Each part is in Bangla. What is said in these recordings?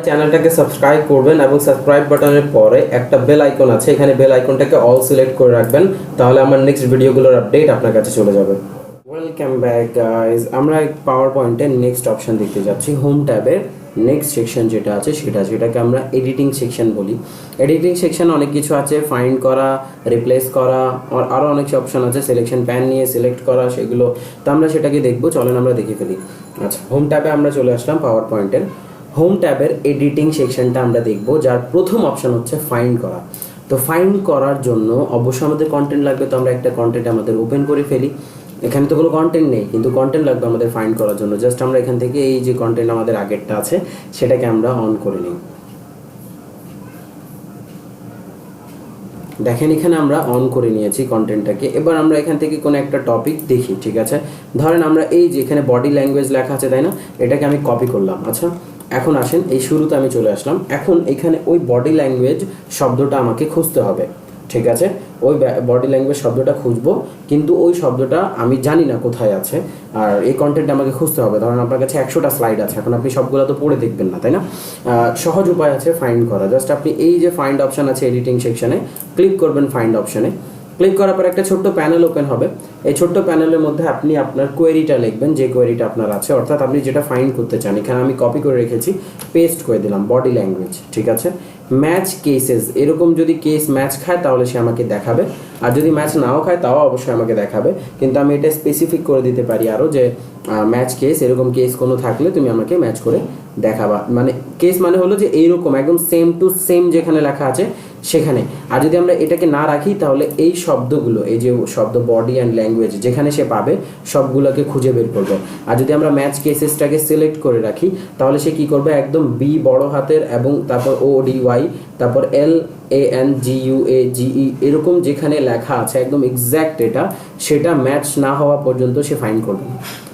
চ্যানেলটাকে সাবস্ক্রাইব করবেন এবং সাবস্ক্রাইব বাটনের পরে একটা বেল আইকন আছে, এখানে বেল আইকনটাকে অল সিলেক্ট করে রাখবেন, তাহলে আমার নেক্সট ভিডিওগুলোর আপডেট আপনার কাছে চলে যাবে। ওয়েলকাম ব্যাক গাইজ, আমরা পাওয়ার পয়েন্টের নেক্সট অপশন দেখতে যাচ্ছি। হোম ট্যাবের নেক্সট সেকশন যেটা আছে সেটাকে আমরা এডিটিং সেকশন বলি। এডিটিং সেকশন অনেক কিছু আছে, ফাইন্ড করা, রিপ্লেস করা, আরও অনেক অপশন আছে, সিলেকশন প্যান নিয়ে সিলেক্ট করা, সেগুলো তো আমরা সেটাকে দেখবো। চলেন আমরা দেখে ফেলি। আচ্ছা, হোম ট্যাবে আমরা চলে আসলাম। পাওয়ার পয়েন্টের হোম ট্যাবের এডিটিং সেকশনটা আমরা দেখব, যার প্রথম অপশন হচ্ছে ফাইন্ড করা। তো ফাইন্ড করার জন্য অবশ্যই আমাদের কন্টেন্ট লাগবে, তো আমরা একটা কন্টেন্ট আমাদের ওপেন করে ফেলি। এখানে তো কোনো কন্টেন্ট নেই, কিন্তু কন্টেন্ট লাগবে আমাদের ফাইন্ড করার জন্য। জাস্ট আমরা এখান থেকে এই যে কন্টেন্ট আমাদের আগেরটা আছে সেটাকে আমরা অন করে নিই। দেখেন এখানে আমরা অন করে নিয়েছি কন্টেন্টটাকে। এবার আমরা এখান থেকে কোনো একটা টপিক দেখি, ঠিক আছে। ধরেন আমরা এই যে এখানে বডি ল্যাঙ্গুয়েজ লেখা আছে, তাই না, এটাকে আমি কপি করলাম। আচ্ছা, এখন আসেন এই শুরুতে আমি চলে আসলাম। এখন এখানে ওই বডি ল্যাঙ্গুয়েজ শব্দটা আমাকে খুঁজতে হবে, ঠিক আছে। ওই বডি ল্যাঙ্গুয়েজ শব্দটা খুঁজবো, কিন্তু ওই শব্দটা আমি জানি না কোথায় আছে, আর এই কন্টেন্ট আমাকে খুঁজতে হবে। ধরেন আপনার কাছে 100টা স্লাইড আছে, এখন আপনি সবগুলো তো পড়ে দেখবেন না, তাই না। সহজ উপায় আছে ফাইন্ড করা। জাস্ট আপনি এই যে ফাইন্ড অপশান আছে এডিটিং সেকশনে ক্লিক করবেন। ফাইন্ড অপশানে ক্লিক করার পর একটা ছোট্ট প্যানেল ওপেন হবে। এই ছোট্ট প্যানেলের মধ্যে আপনি আপনার কোয়েরিটা লিখবেন, যে কোয়েরিটা আপনার আছে, অর্থাৎ আপনি যেটা ফাইন্ড করতে চান। এখানে আমি কপি করে রেখেছি, পেস্ট করে দিলাম বডি ল্যাঙ্গুয়েজ, ঠিক আছে। ম্যাচ কেসেস, এরকম যদি কেস ম্যাচ খায় তাহলে সে আমাকে দেখাবে, আর যদি ম্যাচ নাও খায় তাও অবশ্যই আমাকে দেখাবে। কিন্তু আমি এটা স্পেসিফিক করে দিতে পারি আরও, যে ম্যাচ কেস, এরকম কেস কোনো থাকলে তুমি আমাকে ম্যাচ করে দেখাবা। মানে কেস মানে হলো যে এইরকম একদম সেম টু সেম যেখানে লেখা আছে সেখানে। আর যদি আমরা এটাকে না রাখি তাহলে এই শব্দগুলো, এই যে শব্দ বডি অ্যান্ড ল্যাঙ্গুয়েজ যেখানে সে পাবে সবগুলোকে খুঁজে বের করবে। আর যদি আমরা ম্যাচ কেসেসটাকে সিলেক্ট করে রাখি তাহলে সে কী করবে, একদম বি বড় হাতের এবং তারপর ODY, তারপর LANGUAGE এরকম যেখানে লেখা আছে একদম এক্স্যাক্ট এটা, সেটা ম্যাচ না হওয়া পর্যন্ত সে ফাইন্ড করবে,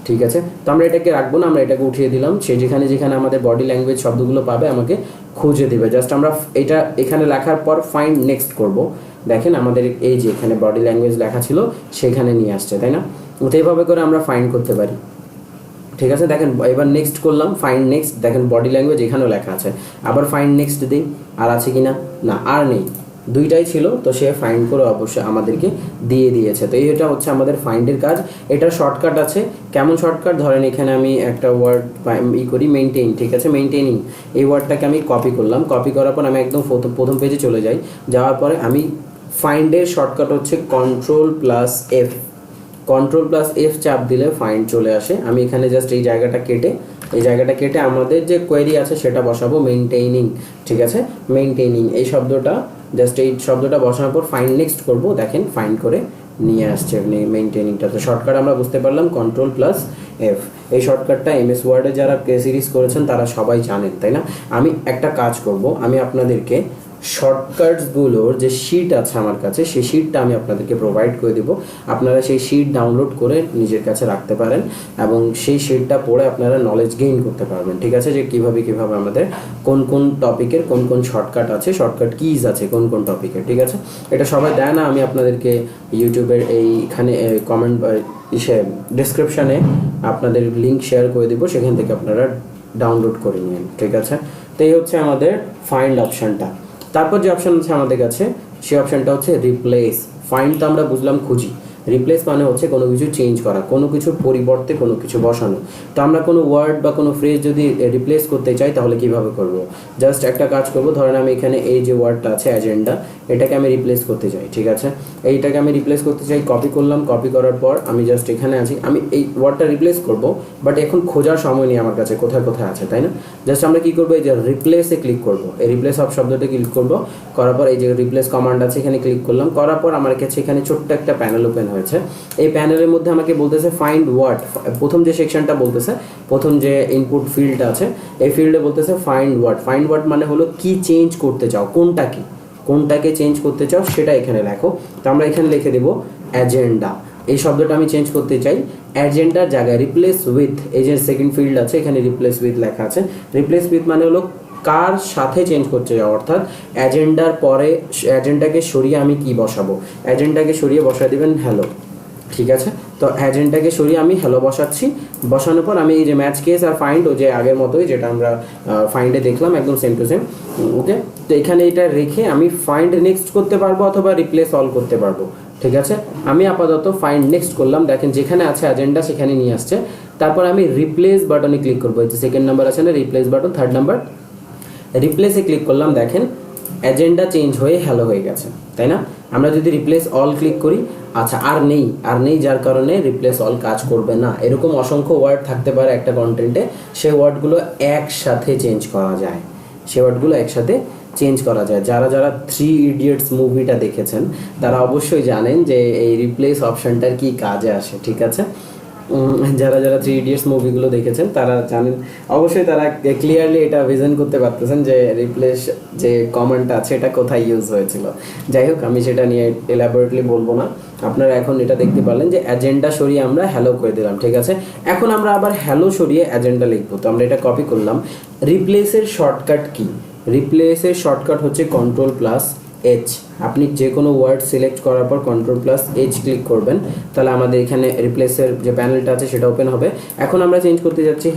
ঠিক আছে। তো আমরা এটাকে রাখবো না, আমরা এটাকে উঠিয়ে দিলাম। সে যেখানে যেখানে আমাদের বডি ল্যাঙ্গুয়েজ শব্দগুলো পাবে আমাকে খুঁজে দেবে। জাস্ট আমরা এটা এখানে লেখার পর ফাইন্ড নেক্সট করব। দেখেন আমাদের এই যে এখানে বডি ল্যাঙ্গুয়েজ লেখা ছিল সেখানে নিয়ে আসছে, তাই না। তো এইভাবে করে আমরা ফাইন্ড করতে পারি, ঠিক আছে। দেখেন এবার নেক্সট করলাম, ফাইন্ড নেক্সট, দেখেন বডি ল্যাঙ্গুয়েজ এখানেও লেখা আছে। আবার ফাইন্ড নেক্সট দিই, আর আছে কি না, না আর নেই, দুইটাই ছিল। তো সে ফাইন্ড করে অবশ্যই আমাদেরকে দিয়ে দিয়েছে। তো এটা হচ্ছে আমাদের ফাইন্ডের কাজ। এটা শর্টকাট আছে। কেমন শর্টকাট, ধরেন এখানে আমি একটা ওয়ার্ড করি, মেনটেইন, ঠিক আছে। মেনটেইনিং এই ওয়ার্ডটাকে আমি কপি করলাম। কপি করার পর আমি একদম প্রথম পেজে চলে যাই। যাওয়ার পরে আমি ফাইন্ডের শর্টকাট হচ্ছে Ctrl+F। Ctrl+F চাপ দিলে ফাইন্ড চলে আসে। আমি এখানে জাস্ট এই জায়গাটা কেটে আমাদের যে কোয়েরি আছে সেটা বসাবো, মেনটেইনিং, ঠিক আছে। মেনটেইনিং এই শব্দটা, জাস্ট এই শব্দটা বসানোর পর ফাইন্ড নেক্সট করব। দেখেন ফাইন্ড করে নিয়ে আসছে মেনটেইনিংটা। তো শর্টকাট আমরা বুঝতে পারলাম Ctrl+F। এই শর্টকাটটা MS ওয়ার্ডে যারা সিরিজ করেছেন তারা সবাই জানেন, তাই না। আমি একটা কাজ করব, আমি আপনাদেরকে শর্টকাটসগুলোর যে শিট আছে আমার কাছে, সেই শিটটা আমি আপনাদেরকে প্রোভাইড করে দেবো। আপনারা সেই শিট ডাউনলোড করে নিজের কাছে রাখতে পারেন এবং সেই শিটটা পড়ে আপনারা নলেজ গেইন করতে পারবেন, ঠিক আছে। যে কীভাবে আমাদের কোন কোন টপিকের কোন কোন শর্টকাট আছে, শর্টকাট কিজ আছে কোন কোন টপিকের, ঠিক আছে। এটা সবাই দেয় না, আমি আপনাদেরকে ইউটিউবের এইখানে কমেন্ট ডেসক্রিপশানে আপনাদের লিঙ্ক শেয়ার করে দেবো, সেখান থেকে আপনারা ডাউনলোড করে নিন, ঠিক আছে। তো এই হচ্ছে আমাদের ফাইন্ড অপশানটা। তারপর যে অপশান আছে আমাদের কাছে সেই অপশানটা হচ্ছে রিপ্লেস। ফাইন্ড তো আমরা বুঝলাম খুঁজি, রিপ্লেস মানে হচ্ছে কোনো কিছু চেঞ্জ করা, কোনো কিছুর পরিবর্তে কোনো কিছু বসানো। তো আমরা কোনো ওয়ার্ড বা কোনো ফ্রেজ যদি রিপ্লেস করতে চাই তাহলে কিভাবে করব। জাস্ট একটা কাজ করব, ধরেন আমি এখানে এই যে ওয়ার্ডটা আছে অ্যাজেন্ডা, এটাকে আমি রিপ্লেস করতে চাই, ঠিক আছে। এইটাকে আমি রিপ্লেস করতে চাই, কপি করলাম। কপি করার পর আমি জাস্ট এখানে আছি, আমি এই ওয়ার্ডটা রিপ্লেস করব, বাট এখন খোঁজার সময় নেই আমার কাছে কোথায় কোথায় আছে, তাই না। জাস্ট আমরা কী করবো, এই যে রিপ্লেসে ক্লিক করব, এই রিপ্লেস অফ শব্দটা ক্লিক করব। করার পর এই যে রিপ্লেস কমান্ড আছে এখানে ক্লিক করলাম। করার পর আমার কাছে এখানে ছোট্ট একটা প্যানেল ওপেন হয়েছে। এই প্যানেলের মধ্যে আমাকে বলতেছে ফাইন্ড ওয়ার্ড। প্রথম যে সেকশনটা বলতেছে, প্রথম যে ইনপুট ফিল্ড আছে এই ফিল্ডে বলতেছে ফাইন্ড ওয়ার্ড। ফাইন্ড ওয়ার্ড মানে হলো কি চেঞ্জ করতে চাও, কোনটাকে চেঞ্জ করতে চাও সেটা এখানে লেখো। তো আমরা এখানে লিখে দেবো অ্যাজেন্ডা। এই শব্দটা আমি চেঞ্জ করতে চাই, অ্যাজেন্ডার জায়গায় রিপ্লেস উইথ, এই যে সেকেন্ড ফিল্ড আছে এখানে রিপ্লেস উইথ লেখা আছে। রিপ্লেস উইথ মানে হলো কার সাথে চেঞ্জ করতে যাও, অর্থাৎ অ্যাজেন্ডার পরে অ্যাজেন্ডাকে সরিয়ে আমি কি বসাবো, অ্যাজেন্ডাকে সরিয়ে বসায় দেবেন হ্যালো। ঠিক আছে। তো অ্যাজেন্ডাকে সরিয়ে আমি হ্যালো বসাচ্ছি, বসানোর পর আমি এই যে ম্যাচ কেস আর ফাইন্ড ও যে আগের মতোই যেটা আমরা ফাইন্ডে দেখলাম একদম সেম টু সেম। ওকে, তো এখানে এটা রেখে আমি ফাইন্ড নেক্সট করতে পারবো অথবা রিপ্লেস অল করতে পারবো। ঠিক আছে, আমি আপাতত ফাইন্ড নেক্সট করলাম, দেখেন যেখানে আছে অ্যাজেন্ডা সেখানে নিয়ে আসছে। তারপর আমি রিপ্লেস বাটনে ক্লিক করবো, এই যে সেকেন্ড নাম্বার আছে না রিপ্লেস বাটন, থার্ড নাম্বার রিপ্লেসে ক্লিক করলাম, দেখেন অ্যাজেন্ডা চেঞ্জ হয়ে হ্যালো হয়ে গেছে, তাই না? আমরা যদি রিপ্লেস অল ক্লিক করি, আচ্ছা আর নেই, যার কারণে রিপ্লেস অল কাজ করবে না। এরকম অসংখ্য ওয়ার্ড থাকতে পারে একটা কন্টেন্টে, সেই ওয়ার্ডগুলো একসাথে চেঞ্জ করা যায়, যারা যারা থ্রি ইডিয়টস মুভিটা দেখেছেন তারা অবশ্যই জানেন যে এই রিপ্লেস অপশনটার কি কাজে আসে। ঠিক আছে, যারা যারা থ্রি ইডিয়টস মুভিগুলো দেখেছেন তারা জানেন, অবশ্যই তারা ক্লিয়ারলি এটা ভিজন করতে পারতেছেন যে রিপ্লেস যে কমান্ডটা আছে এটা কোথায় ইউজ হয়েছিল। যাই হোক, আমি সেটা নিয়ে এলাবোরেটলি বলবো না। আপনারা এখন এটা দেখতে পারলেন যে অ্যাজেন্ডা সরিয়ে আমরা হ্যালো করে দিলাম। ঠিক আছে, এখন আমরা আবার হ্যালো সরিয়ে অ্যাজেন্ডা লিখবো। তো আমরা এটা কপি করলাম। রিপ্লেসের শর্টকাট কি? রিপ্লেসের শর্টকাট হচ্ছে Ctrl+H। আপনি যে কোনো ওয়ার্ড সিলেক্ট করার পর Ctrl+H ক্লিক করবেন, তাহলে আমাদের এখানে রিপ্লেসের যে প্যানেলটা আছে সেটা ওপেন হবে। এখন আমরা চেঞ্জ করতে যাচ্ছি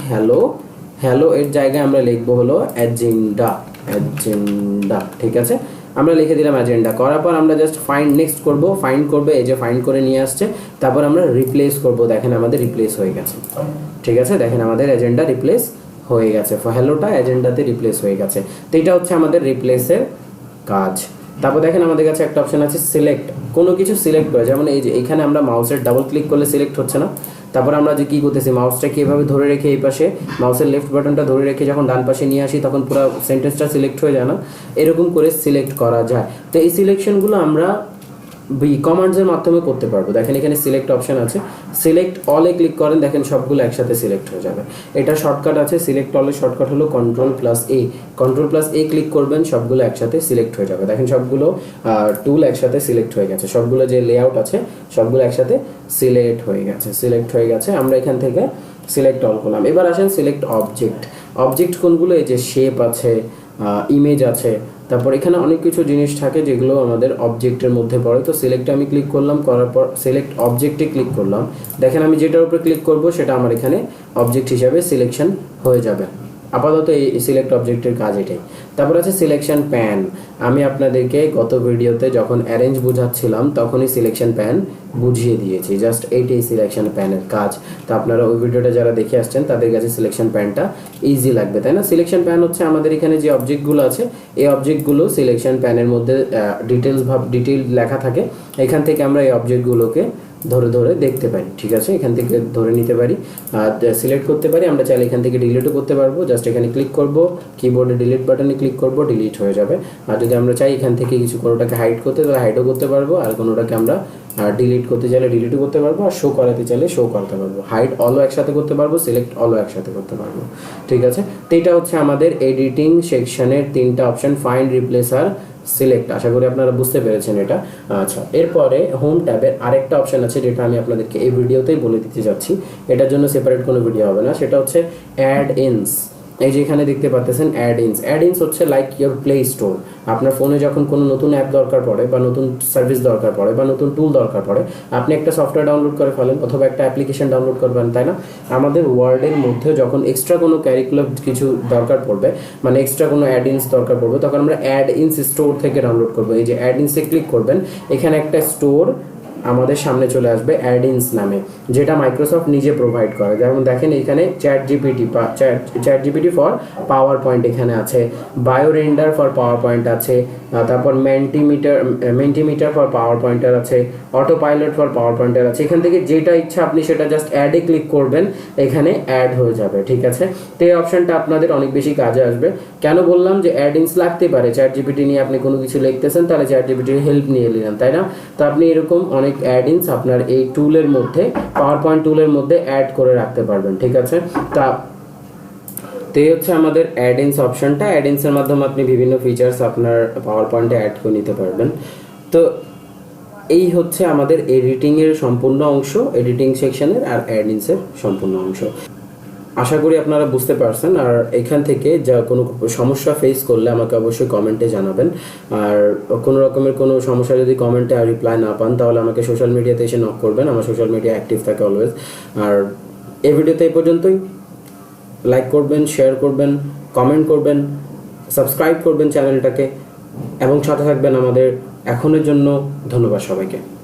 হ্যালো এর জায়গায় আমরা লিখবো হলো অ্যাজেন্ডা। ঠিক আছে, আমরা লিখে দিলাম অ্যাজেন্ডা। করার পর আমরা জাস্ট ফাইন্ড নেক্সট করব, ফাইন্ড করবে, এই যে ফাইন্ড করে নিয়ে আসছে। তারপর আমরা রিপ্লেস করব, দেখেন আমাদের রিপ্লেস হয়ে গেছে। ঠিক আছে, দেখেন আমাদের অ্যাজেন্ডা রিপ্লেস হয়ে গেছে, হ্যালোটা অ্যাজেন্ডাতে রিপ্লেস হয়ে গেছে। তো এটা হচ্ছে আমাদের রিপ্লেসের কাজ। তারপর দেখেন আমাদের কাছে একটা অপশন আছে সিলেক্ট, কোনো কিছু সিলেক্ট করে, যেমন এই যে এখানে আমরা মাউসের ডাবল ক্লিক করলে সিলেক্ট হচ্ছে না। তারপর আমরা যে কী করতেছি, মাউসটাকে এভাবে ধরে রেখে এই পাশে মাউসের লেফট বাটনটা ধরে রেখে যখন ডান পাশে নিয়ে আসি তখন পুরো সেন্টেন্সটা সিলেক্ট হয়ে যায় না, এরকম করে সিলেক্ট করা যায়। তো এই সিলেকশনগুলো আমরা কমান্ডসের মাধ্যমে করতে পারবো। দেখেন এখানে সিলেক্ট অপশন আছে, সিলেক্ট অলে ক্লিক করেন, দেখেন সবগুলো একসাথে সিলেক্ট হয়ে যাবে। এটা শর্টকাট আছে, সিলেক্ট অলের শর্টকাট হলো Ctrl+A ক্লিক করবেন, সবগুলো একসাথে সিলেক্ট হয়ে যাবে। দেখেন সবগুলো টুল একসাথে সিলেক্ট হয়ে গেছে, সবগুলো যে লেআউট আছে সবগুলো একসাথে সিলেক্ট হয়ে গেছে। আমরা এখান থেকে সিলেক্ট অল করলাম। এবার আসেন সিলেক্ট অবজেক্ট কোনগুলো? এই যে শেপ আছে, ইমেজ আছে, তারপর এখানে অনেক কিছু জিনিস থাকে যেগুলো আমাদের অবজেক্টের মধ্যে পড়ে। তো সিলেক্টে আমি ক্লিক করলাম, করার পর সিলেক্ট অবজেক্টে ক্লিক করলাম। দেখেন আমি যেটার উপরে ক্লিক করব সেটা আমার এখানে অবজেক্ট হিসাবে সিলেকশন হয়ে যাবে। আপাতত এই সিলেক্ট অবজেক্টের কাজ এটাই। তারপর আছে সিলেকশন প্যান। আমি আপনাদেরকে গত ভিডিওতে যখন অ্যারেঞ্জ বোঝাচ্ছিলাম তখনই সিলেকশন প্যান বুঝিয়ে দিয়েছি, জাস্ট এইটাই সিলেকশন প্যানের কাজ। তো আপনারা ওই ভিডিওটা যারা দেখে আসছেন তাদের কাছে সিলেকশন প্যানটা ইজি লাগবে, তাই না? সিলেকশন প্যান হচ্ছে আমাদের এখানে যে অবজেক্টগুলো আছে এই অবজেক্টগুলো সিলেকশন প্যানের মধ্যে ডিটেল লেখা থাকে। এখান থেকে আমরা এই অবজেক্টগুলোকে ধরে ধরে দেখতে পারি। ঠিক আছে, এখান থেকে ধরে নিতে পারি, সিলেক্ট করতে পারি। আমরা চাইলে এখান থেকে ডিলিটও করতে পারবো, জাস্ট এখানে ক্লিক করব, কিবোর্ডে ডিলিট বাটনে ক্লিক করব, ডিলিট হয়ে যাবে। আর যদি আমরা চাই এখান থেকে কিছু কোনোটাকে হাইড করতে, তাহলে হাইডও করতে পারবো, আর কোনোটাকে আমরা ডিলিট করতে চাইলে ডিলিটও করতে পারবো, আর শো করাতে চাইলে শো করতে পারবো। হাইড অলও একসাথে করতে পারবো, সিলেক্ট অলও একসাথে করতে পারবো। ঠিক আছে, তো এটা হচ্ছে আমাদের এডিটিং সেকশনের তিনটা অপশন, ফাইন্ড, রিপ্লেস আর সিলেক্ট। আশা করি আপনারা বুঝতে পেরেছেন এটা। আচ্ছা, এরপরে হোম ট্যাবের আরেকটা অপশন আছে যেটা আমি আপনাদেরকে এই ভিডিওতেই বলে দিতে যাচ্ছি, এটার জন্য সেপারেট কোনো ভিডিও হবে না। সেটা হচ্ছে অ্যাড ইনস। এই যে এখানে দেখতে পাচ্ছেন অ্যাড ইনস হচ্ছে লাইক ইয়োর প্লে স্টোর। আপনার ফোনে যখন কোনো নতুন অ্যাপ দরকার পড়ে বা নতুন সার্ভিস দরকার পড়ে বা নতুন টুল দরকার পড়ে, আপনি একটা সফটওয়্যার ডাউনলোড করে ফেলেন অথবা একটা অ্যাপ্লিকেশন ডাউনলোড করবেন, তাই না? আমাদের ওয়ার্ডের মধ্যে যখন এক্সট্রা কোনো ক্যারিকুলাম কিছু দরকার পড়বে, মানে এক্সট্রা কোনো অ্যাড ইনস দরকার পড়বে, তখন আমরা অ্যাড ইনস স্টোর থেকে ডাউনলোড করবো। এই যে অ্যাড ইনসে ক্লিক করবেন, এখানে একটা স্টোর আমাদের সামনে চলে আসবে অ্যাড ইনস নামে, যেটা মাইক্রোসফট নিজে প্রোভাইড করে। যেমন দেখেন এখানে chat GPT for power point এখানে আছে, bio render for power point আছে, তারপর মেন্টিমিটার ফর পাওয়ার পয়েন্টার আছে, auto pilot for power pointer আছে। এখান থেকে যেটা ইচ্ছা আপনি সেটা জাস্ট অ্যাডে ক্লিক করবেন, এখানে অ্যাড হয়ে যাবে। ঠিক আছে, তো এই অপশনটা আপনাদের অনেক বেশি কাজে আসবে। কেন বললাম যে অ্যাড ইনস লাগতে পারে? চ্যাট জিপিটি নিয়ে আপনি কোনো কিছু লিখতেছেন, তাহলে চ্যাট জিপিটির হেল্প নিয়ে নিলেন, তাই না? তো আপনি এরকম অনেক অ্যাড ইনস আপনার এই টুলের মধ্যে, পাওয়ার পয়েন্ট টুলের মধ্যে অ্যাড করে রাখতে পারবেন। ঠিক আছে, তো এই হচ্ছে আমাদের অ্যাড ইনস অপশনটা। অ্যাড ইনসের মাধ্যমে আপনি বিভিন্ন ফিচার্স আপনার পাওয়ার পয়েন্টে অ্যাড করে নিতে পারবেন। তো এই হচ্ছে আমাদের এডিটিংয়ের সম্পূর্ণ অংশ, এডিটিং সেকশনের আর অ্যাড ইনসের সম্পূর্ণ অংশ। আশা করি আপনারা বুঝতে পারছেন। আর এখান থেকে যা কোনো সমস্যা ফেস করলে আমাকে অবশ্যই কমেন্টে জানাবেন। আর কোনো রকমের কোনো সমস্যা যদি কমেন্টে আর রিপ্লাই না পান তাহলে আমাকে সোশ্যাল মিডিয়াতে এসে নক করবেন, আমার সোশ্যাল মিডিয়া অ্যাক্টিভ থাকে অলওয়েজ। আর এই ভিডিওতে এই পর্যন্তই। লাইক করবেন, শেয়ার করবেন, কমেন্ট করবেন, সাবস্ক্রাইব করবেন চ্যানেলটাকে এবং সাথে থাকবেন আমাদের। এখনের জন্য ধন্যবাদ সবাইকে।